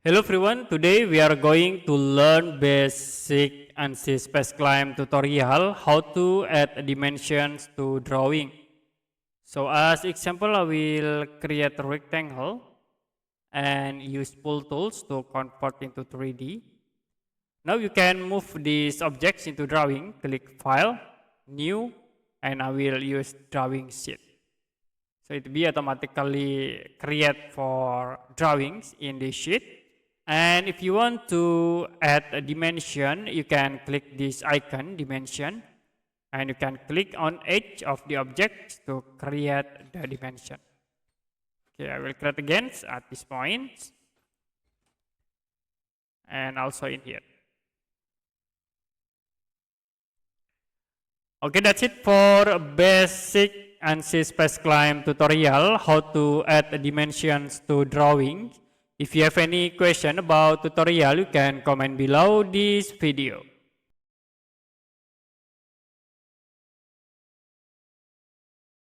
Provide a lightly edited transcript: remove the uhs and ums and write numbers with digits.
Hello everyone, today we are going to learn basic Ansys Spaceclaim tutorial, how to add dimensions to drawing. So as example, I will create a rectangle and use pull tools to convert into 3D. Now you can move these objects into drawing, click File, New, and I will use drawing sheet. So it will be automatically create for drawings in this sheet. And if you want to add a dimension, you can click this icon, dimension, and you can click on edge of the object to create the dimension. Okay, I will create again at this point, and also in here. Okay, that's it for basic Ansys Spaceclaim tutorial, how to add dimensions to drawing. If you have any question about tutorial, you can comment below this video.